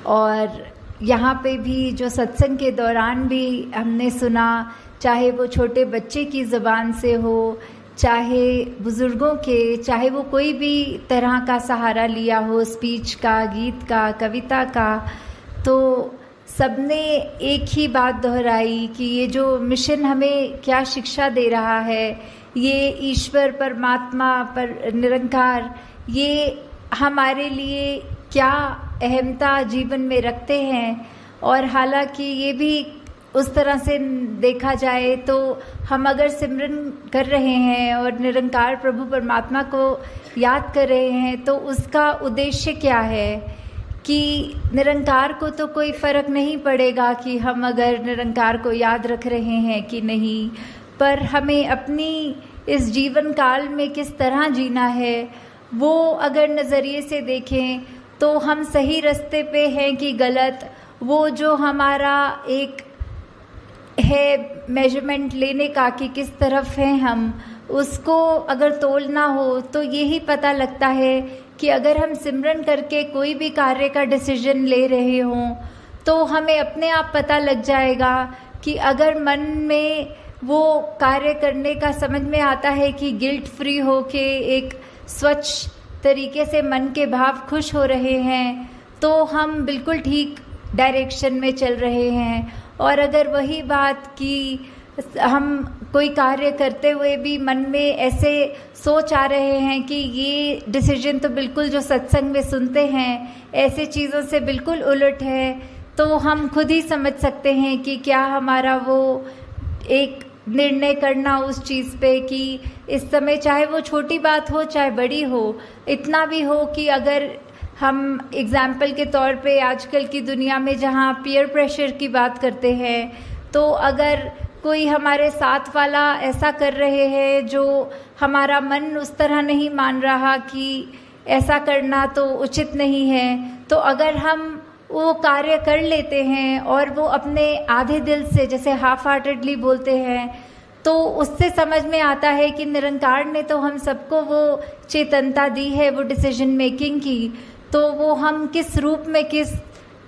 और यहाँ पे भी जो सत्संग के दौरान भी हमने सुना, चाहे वो छोटे बच्चे की ज़बान से हो, चाहे बुज़ुर्गों के, चाहे वो कोई भी तरह का सहारा लिया हो, स्पीच का, गीत का, कविता का, तो सबने एक ही बात दोहराई कि ये जो मिशन हमें क्या शिक्षा दे रहा है, ये ईश्वर परमात्मा पर निरंकार, ये हमारे लिए क्या अहमता जीवन में रखते हैं। और हालांकि ये भी उस तरह से देखा जाए तो हम अगर सिमरन कर रहे हैं और निरंकार प्रभु परमात्मा को याद कर रहे हैं तो उसका उद्देश्य क्या है कि निरंकार को तो कोई फ़र्क नहीं पड़ेगा कि हम अगर निरंकार को याद रख रहे हैं कि नहीं, पर हमें अपनी इस जीवन काल में किस तरह जीना है वो अगर नज़रिए से देखें तो हम सही रास्ते पे हैं कि गलत, वो जो हमारा एक है मेजरमेंट लेने का कि किस तरफ हैं हम, उसको अगर तोलना हो तो यही पता लगता है कि अगर हम सिमरन करके कोई भी कार्य का डिसीजन ले रहे हों तो हमें अपने आप पता लग जाएगा कि अगर मन में वो कार्य करने का समझ में आता है कि गिल्ट फ्री हो के एक स्वच्छ तरीके से मन के भाव खुश हो रहे हैं तो हम बिल्कुल ठीक डायरेक्शन में चल रहे हैं। और अगर वही बात कि हम कोई कार्य करते हुए भी मन में ऐसे सोच आ रहे हैं कि ये डिसीजन तो बिल्कुल जो सत्संग में सुनते हैं ऐसे चीज़ों से बिल्कुल उलट है, तो हम खुद ही समझ सकते हैं कि क्या हमारा वो एक निर्णय करना उस चीज़ पे कि इस समय चाहे वो छोटी बात हो चाहे बड़ी हो, इतना भी हो कि अगर हम एग्जाम्पल के तौर पे आजकल की दुनिया में जहाँ पीयर प्रेशर की बात करते हैं, तो अगर कोई हमारे साथ वाला ऐसा कर रहे हैं जो हमारा मन उस तरह नहीं मान रहा कि ऐसा करना तो उचित नहीं है, तो अगर हम वो कार्य कर लेते हैं और वो अपने आधे दिल से, जैसे हाफ हार्टेडली बोलते हैं, तो उससे समझ में आता है कि निरंकार ने तो हम सबको वो चेतनता दी है वो डिसीजन मेकिंग की, तो वो हम किस रूप में किस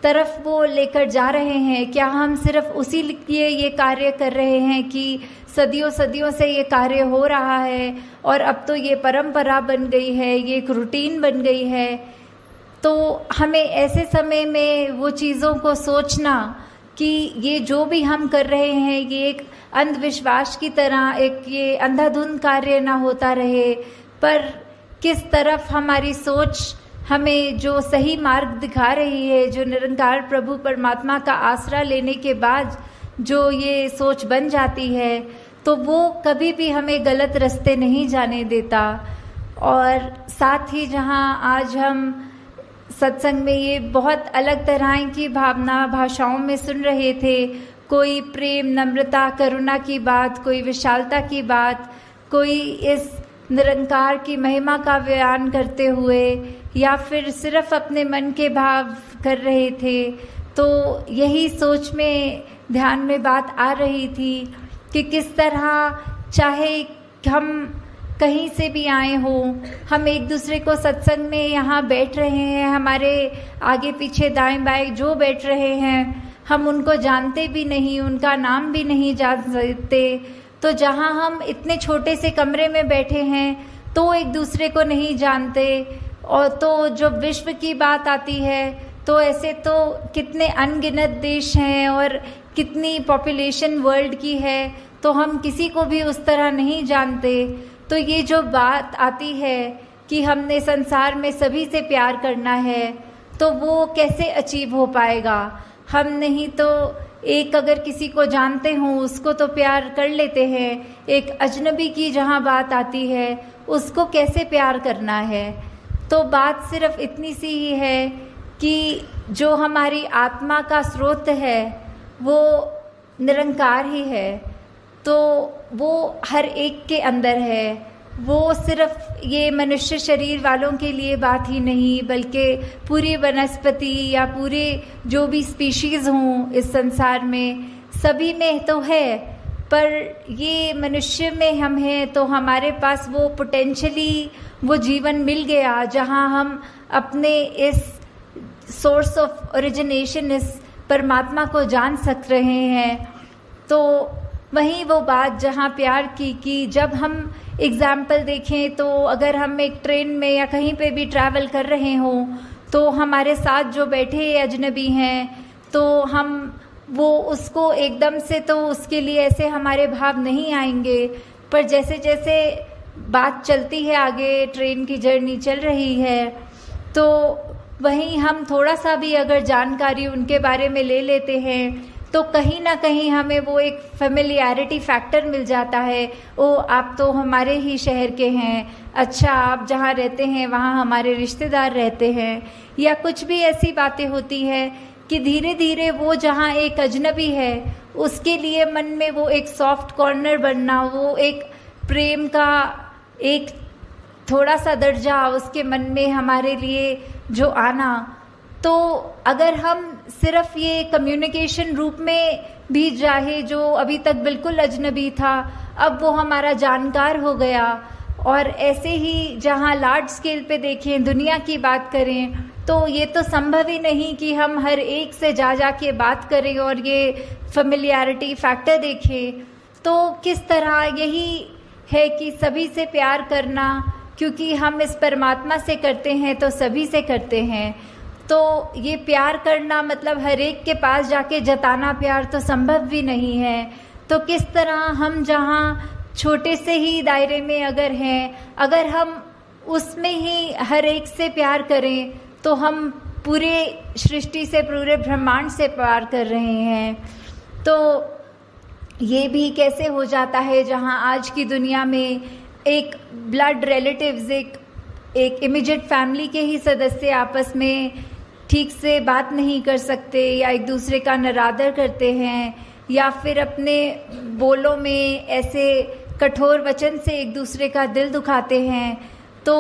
तरफ वो लेकर जा रहे हैं। क्या हम सिर्फ उसी लिए ये कार्य कर रहे हैं कि सदियों सदियों से ये कार्य हो रहा है और अब तो ये परंपरा बन गई है, ये एक रूटीन बन गई है, तो हमें ऐसे समय में वो चीज़ों को सोचना कि ये जो भी हम कर रहे हैं ये एक अंधविश्वास की तरह एक ये अंधाधुंध कार्य ना होता रहे, पर किस तरफ हमारी सोच हमें जो सही मार्ग दिखा रही है, जो निरंकार प्रभु परमात्मा का आसरा लेने के बाद जो ये सोच बन जाती है, तो वो कभी भी हमें गलत रास्ते नहीं जाने देता। और साथ ही जहाँ आज हम सत्संग में ये बहुत अलग तरह की भावना भाषाओं में सुन रहे थे, कोई प्रेम, नम्रता, करुणा की बात, कोई विशालता की बात, कोई इस निरंकार की महिमा का बयान करते हुए या फिर सिर्फ अपने मन के भाव कर रहे थे, तो यही सोच में ध्यान में बात आ रही थी कि किस तरह चाहे हम कहीं से भी आए हों, हम एक दूसरे को सत्संग में यहाँ बैठ रहे हैं, हमारे आगे पीछे दाएं बाएं जो बैठ रहे हैं हम उनको जानते भी नहीं, उनका नाम भी नहीं जान सकते, तो जहाँ हम इतने छोटे से कमरे में बैठे हैं तो एक दूसरे को नहीं जानते, और तो जो विश्व की बात आती है तो ऐसे तो कितने अनगिनत देश हैं और कितनी पॉपुलेशन वर्ल्ड की है, तो हम किसी को भी उस तरह नहीं जानते। तो ये जो बात आती है कि हमने संसार में सभी से प्यार करना है, तो वो कैसे अचीव हो पाएगा। हम नहीं तो एक अगर किसी को जानते हों उसको तो प्यार कर लेते हैं, एक अजनबी की जहाँ बात आती है उसको कैसे प्यार करना है। तो बात सिर्फ इतनी सी ही है कि जो हमारी आत्मा का स्रोत है वो निरंकार ही है, तो वो हर एक के अंदर है। वो सिर्फ ये मनुष्य शरीर वालों के लिए बात ही नहीं, बल्कि पूरी वनस्पति या पूरे जो भी स्पीशीज़ हों इस संसार में सभी में तो है, पर ये मनुष्य में हम हैं तो हमारे पास वो पोटेंशली वो जीवन मिल गया जहाँ हम अपने इस सोर्स ऑफ ओरिजिनेशन इस परमात्मा को जान सक रहे हैं। तो वहीं वो बात जहाँ प्यार की कि जब हम एग्ज़ाम्पल देखें तो अगर हम एक ट्रेन में या कहीं पे भी ट्रैवल कर रहे हों तो हमारे साथ जो बैठे अजनबी हैं तो हम वो उसको एकदम से तो उसके लिए ऐसे हमारे भाव नहीं आएंगे, पर जैसे जैसे बात चलती है आगे, ट्रेन की जर्नी चल रही है, तो वहीं हम थोड़ा सा भी अगर जानकारी उनके बारे में ले लेते हैं तो कहीं ना कहीं हमें वो एक फेमिलियरिटी फैक्टर मिल जाता है। ओ आप तो हमारे ही शहर के हैं, अच्छा आप जहाँ रहते हैं वहाँ हमारे रिश्तेदार रहते हैं, या कुछ भी ऐसी बातें होती है कि धीरे धीरे वो जहाँ एक अजनबी है उसके लिए मन में वो एक सॉफ्ट कॉर्नर बनना, वो एक प्रेम का एक थोड़ा सा दर्जा उसके मन में हमारे लिए जो आना। तो अगर हम सिर्फ ये कम्युनिकेशन रूप में भी चाहे जो अभी तक बिल्कुल अजनबी था अब वो हमारा जानकार हो गया, और ऐसे ही जहाँ लार्ज स्केल पे देखें, दुनिया की बात करें, तो ये तो संभव ही नहीं कि हम हर एक से जा के बात करें और ये फेमिलियरिटी फैक्टर देखें। तो किस तरह यही है कि सभी से प्यार करना, क्योंकि हम इस परमात्मा से करते हैं तो सभी से करते हैं। तो ये प्यार करना मतलब हर एक के पास जाके जताना प्यार तो संभव भी नहीं है। तो किस तरह हम जहाँ छोटे से ही दायरे में अगर हैं, अगर हम उसमें ही हर एक से प्यार करें तो हम पूरे सृष्टि से, पूरे ब्रह्मांड से प्यार कर रहे हैं। तो ये भी कैसे हो जाता है जहाँ आज की दुनिया में एक ब्लड रिलेटिव्स, एक इमीडिएट फैमिली के ही सदस्य आपस में ठीक से बात नहीं कर सकते या एक दूसरे का निरादर करते हैं, या फिर अपने बोलों में ऐसे कठोर वचन से एक दूसरे का दिल दुखाते हैं। तो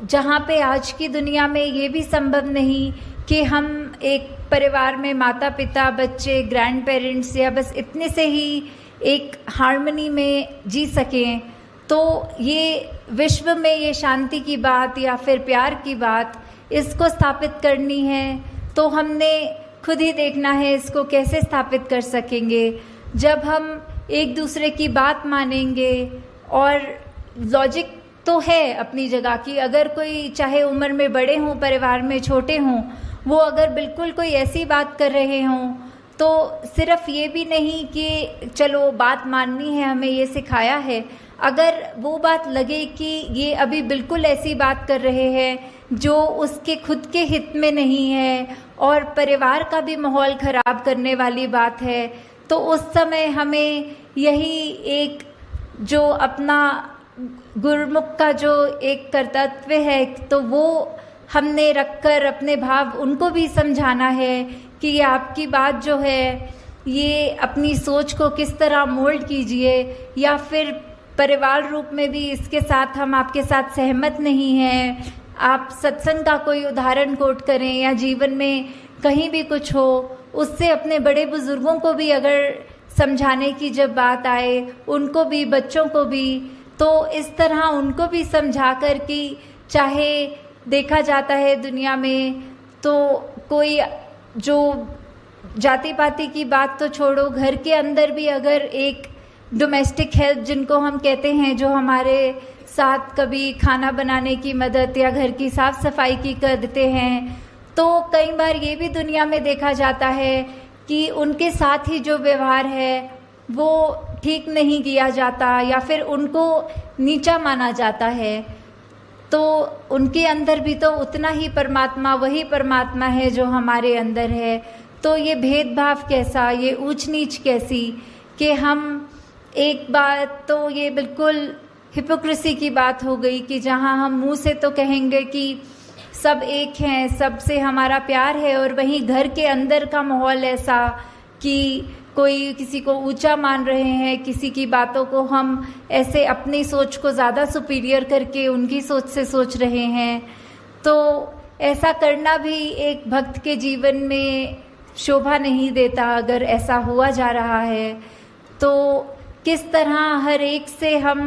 जहाँ पे आज की दुनिया में ये भी संभव नहीं कि हम एक परिवार में माता पिता, बच्चे, ग्रैंड पेरेंट्स या बस इतने से ही एक हार्मनी में जी सकें, तो ये विश्व में ये शांति की बात या फिर प्यार की बात इसको स्थापित करनी है तो हमने खुद ही देखना है इसको कैसे स्थापित कर सकेंगे। जब हम एक दूसरे की बात मानेंगे, और लॉजिक तो है अपनी जगह की, अगर कोई चाहे उम्र में बड़े हों, परिवार में छोटे हों, वो अगर बिल्कुल कोई ऐसी बात कर रहे हों तो सिर्फ ये भी नहीं कि चलो बात माननी है, हमें ये सिखाया है, अगर वो बात लगे कि ये अभी बिल्कुल ऐसी बात कर रहे हैं जो उसके खुद के हित में नहीं है और परिवार का भी माहौल ख़राब करने वाली बात है, तो उस समय हमें यही एक जो अपना गुरुमुख का जो एक कर्तव्य है तो वो हमने रखकर अपने भाव उनको भी समझाना है कि ये आपकी बात जो है ये अपनी सोच को किस तरह मोल्ड कीजिए, या फिर परिवार रूप में भी इसके साथ हम आपके साथ सहमत नहीं हैं। आप सत्संग का कोई उदाहरण कोट करें या जीवन में कहीं भी कुछ हो, उससे अपने बड़े बुजुर्गों को भी अगर समझाने की जब बात आए, उनको भी, बच्चों को भी, तो इस तरह उनको भी समझा कर कि चाहे देखा जाता है दुनिया में तो कोई जो जाति पाति की बात तो छोड़ो, घर के अंदर भी अगर एक डोमेस्टिक हेल्प जिनको हम कहते हैं, जो हमारे साथ कभी खाना बनाने की मदद या घर की साफ सफाई की कर देते हैं, तो कई बार ये भी दुनिया में देखा जाता है कि उनके साथ ही जो व्यवहार है वो ठीक नहीं किया जाता या फिर उनको नीचा माना जाता है। तो उनके अंदर भी तो उतना ही परमात्मा, वही परमात्मा है जो हमारे अंदर है। तो ये भेदभाव कैसा, ये ऊंच नीच कैसी, कि हम एक बात तो ये बिल्कुल हिपोक्रेसी की बात हो गई कि जहाँ हम मुंह से तो कहेंगे कि सब एक हैं, सबसे हमारा प्यार है, और वहीं घर के अंदर का माहौल ऐसा कि कोई किसी को ऊंचा मान रहे हैं, किसी की बातों को हम ऐसे अपनी सोच को ज़्यादा सुपीरियर करके उनकी सोच से सोच रहे हैं। तो ऐसा करना भी एक भक्त के जीवन में शोभा नहीं देता। अगर ऐसा हुआ जा रहा है तो किस तरह हर एक से हम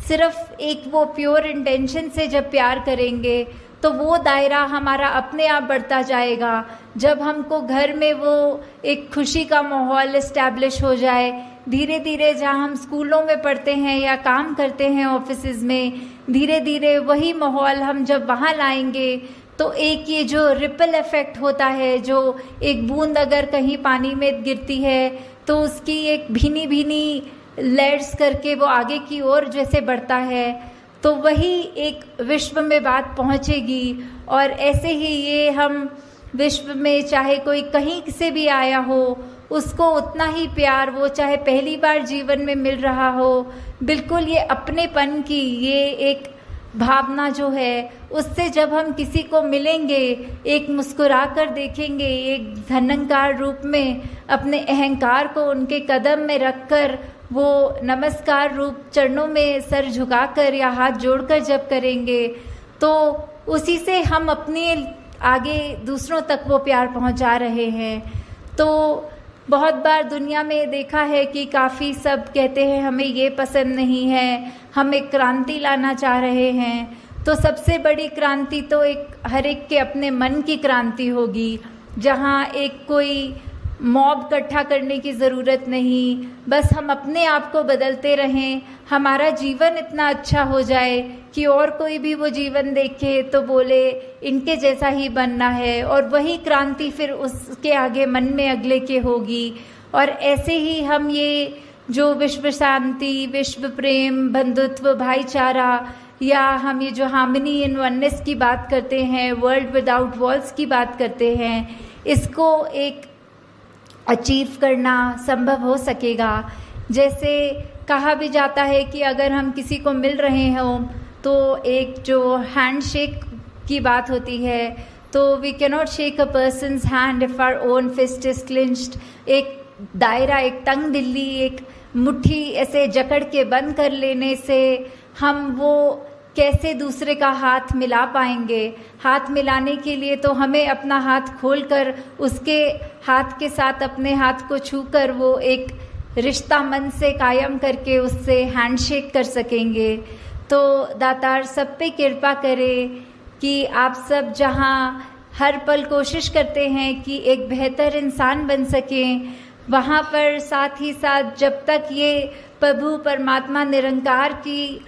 सिर्फ एक वो प्योर इंटेंशन से जब प्यार करेंगे तो वो दायरा हमारा अपने आप बढ़ता जाएगा। जब हमको घर में वो एक खुशी का माहौल इस्टेब्लिश हो जाए, धीरे धीरे जहाँ हम स्कूलों में पढ़ते हैं या काम करते हैं ऑफिसेज में, धीरे धीरे वही माहौल हम जब वहाँ लाएंगे तो एक ये जो रिपल इफेक्ट होता है, जो एक बूंद अगर कहीं पानी में गिरती है तो उसकी एक भीनी भीनी लेयर्स करके वो आगे की ओर जैसे बढ़ता है, तो वही एक विश्व में बात पहुंचेगी। और ऐसे ही ये हम विश्व में चाहे कोई कहीं से भी आया हो, उसको उतना ही प्यार, वो चाहे पहली बार जीवन में मिल रहा हो, बिल्कुल ये अपनेपन की ये एक भावना जो है, उससे जब हम किसी को मिलेंगे, एक मुस्कुरा कर देखेंगे, एक धनंकार रूप में अपने अहंकार को उनके कदम में रखकर वो नमस्कार रूप चरणों में सर झुकाकर या हाथ जोड़कर जब करेंगे, तो उसी से हम अपने आगे दूसरों तक वो प्यार पहुंचा रहे हैं। तो बहुत बार दुनिया में देखा है कि काफ़ी सब कहते हैं हमें ये पसंद नहीं है, हम एक क्रांति लाना चाह रहे हैं। तो सबसे बड़ी क्रांति तो एक हर एक के अपने मन की क्रांति होगी, जहाँ एक कोई मॉब इकट्ठा करने की ज़रूरत नहीं, बस हम अपने आप को बदलते रहें, हमारा जीवन इतना अच्छा हो जाए कि और कोई भी वो जीवन देखे तो बोले इनके जैसा ही बनना है, और वही क्रांति फिर उसके आगे मन में अगले के होगी। और ऐसे ही हम ये जो विश्व शांति, विश्व प्रेम, बंधुत्व, भाईचारा, या हम ये जो हार्मनी इन वननेस की बात करते हैं, वर्ल्ड विदाउट वॉल्स की बात करते हैं, इसको एक अचीव करना संभव हो सकेगा। जैसे कहा भी जाता है कि अगर हम किसी को मिल रहे हों तो एक जो हैंडशेक की बात होती है, तो we can not shake a person's hand if our own fist is clinched. एक दायरा, एक तंग दिल्ली, एक मुट्ठी ऐसे जकड़ के बंद कर लेने से हम वो कैसे दूसरे का हाथ मिला पाएंगे। हाथ मिलाने के लिए तो हमें अपना हाथ खोलकर उसके हाथ के साथ अपने हाथ को छूकर वो एक रिश्ता मन से कायम करके उससे हैंडशेक कर सकेंगे। तो दातार सब पे कृपा करे कि आप सब जहाँ हर पल कोशिश करते हैं कि एक बेहतर इंसान बन सकें, वहाँ पर साथ ही साथ जब तक ये प्रभु परमात्मा निरंकार की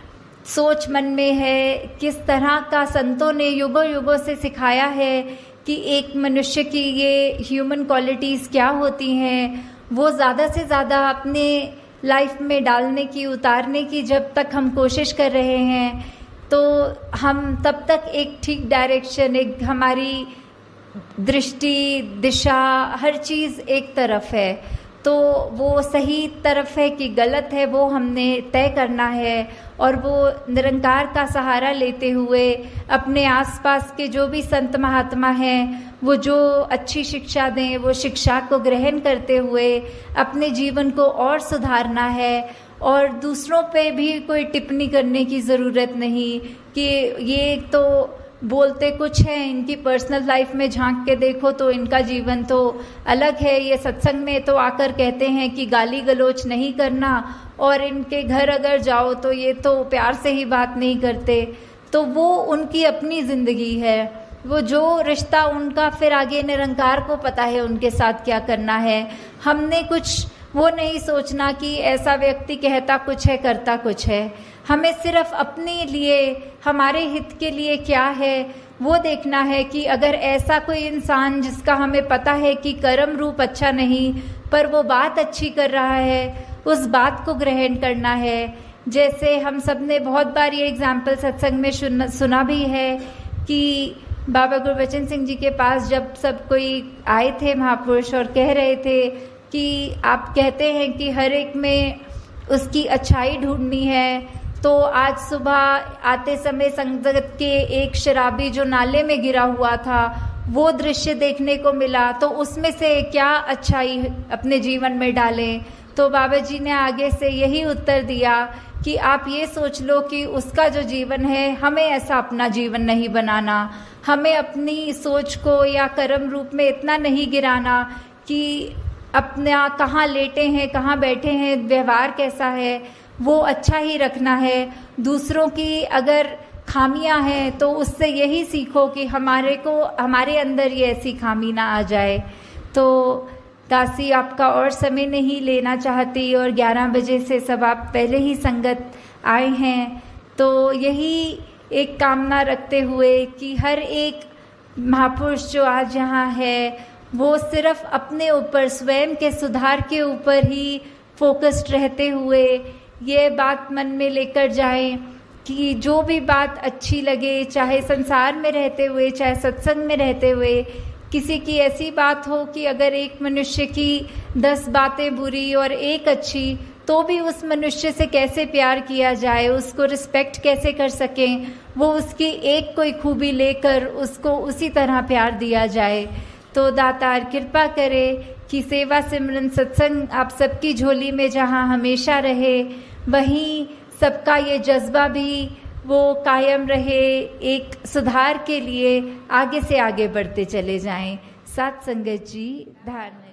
सोच मन में है, किस तरह का संतों ने युगों युगों से सिखाया है कि एक मनुष्य की ये ह्यूमन क्वालिटीज़ क्या होती हैं, वो ज़्यादा से ज़्यादा अपने लाइफ में डालने की, उतारने की जब तक हम कोशिश कर रहे हैं, तो हम तब तक एक ठीक डायरेक्शन, एक हमारी दृष्टि, दिशा, हर चीज़ एक तरफ है। तो वो सही तरफ है कि गलत है, वो हमने तय करना है। और वो निरंकार का सहारा लेते हुए अपने आसपास के जो भी संत महात्मा हैं, वो जो अच्छी शिक्षा दें, वो शिक्षा को ग्रहण करते हुए अपने जीवन को और सुधारना है। और दूसरों पे भी कोई टिप्पणी करने की ज़रूरत नहीं कि ये तो बोलते कुछ हैं, इनकी पर्सनल लाइफ में झांक के देखो तो इनका जीवन तो अलग है। ये सत्संग में तो आकर कहते हैं कि गाली गलोच नहीं करना, और इनके घर अगर जाओ तो ये तो प्यार से ही बात नहीं करते। तो वो उनकी अपनी ज़िंदगी है, वो जो रिश्ता उनका, फिर आगे निरंकार को पता है उनके साथ क्या करना है। हमने कुछ वो नहीं सोचना कि ऐसा व्यक्ति कहता कुछ है, करता कुछ है। हमें सिर्फ अपने लिए, हमारे हित के लिए क्या है वो देखना है कि अगर ऐसा कोई इंसान जिसका हमें पता है कि कर्म रूप अच्छा नहीं, पर वो बात अच्छी कर रहा है, उस बात को ग्रहण करना है। जैसे हम सब ने बहुत बार ये एग्जाम्पल सत्संग में सुना भी है कि बाबा गुरबचन सिंह जी के पास जब सब कोई आए थे महापुरुष, और कह रहे थे कि आप कहते हैं कि हर एक में उसकी अच्छाई ढूंढनी है, तो आज सुबह आते समय संगत के एक शराबी जो नाले में गिरा हुआ था, वो दृश्य देखने को मिला, तो उसमें से क्या अच्छाई अपने जीवन में डालें। तो बाबा जी ने आगे से यही उत्तर दिया कि आप ये सोच लो कि उसका जो जीवन है, हमें ऐसा अपना जीवन नहीं बनाना। हमें अपनी सोच को या कर्म रूप में इतना नहीं गिराना कि अपना कहाँ लेटे हैं, कहाँ बैठे हैं, व्यवहार कैसा है, वो अच्छा ही रखना है। दूसरों की अगर खामियां हैं तो उससे यही सीखो कि हमारे अंदर ये ऐसी खामी ना आ जाए। तो दासी आपका और समय नहीं लेना चाहती और 11 बजे से सब आप पहले ही संगत आए हैं, तो यही एक कामना रखते हुए कि हर एक महापुरुष जो आज यहाँ है वो सिर्फ अपने ऊपर, स्वयं के सुधार के ऊपर ही फोकस्ड रहते हुए ये बात मन में लेकर जाएं कि जो भी बात अच्छी लगे, चाहे संसार में रहते हुए चाहे सत्संग में रहते हुए, किसी की ऐसी बात हो कि अगर एक मनुष्य की 10 बातें बुरी और एक अच्छी, तो भी उस मनुष्य से कैसे प्यार किया जाए, उसको रिस्पेक्ट कैसे कर सकें, वो उसकी एक कोई खूबी लेकर उसको उसी तरह प्यार दिया जाए। तो दातार कृपा करे कि सेवा सिमरन सत्संग आप सबकी झोली में जहाँ हमेशा रहे, वहीं सबका ये जज्बा भी वो कायम रहे, एक सुधार के लिए आगे से आगे बढ़ते चले जाएं। साथ संगत जी, धारणा।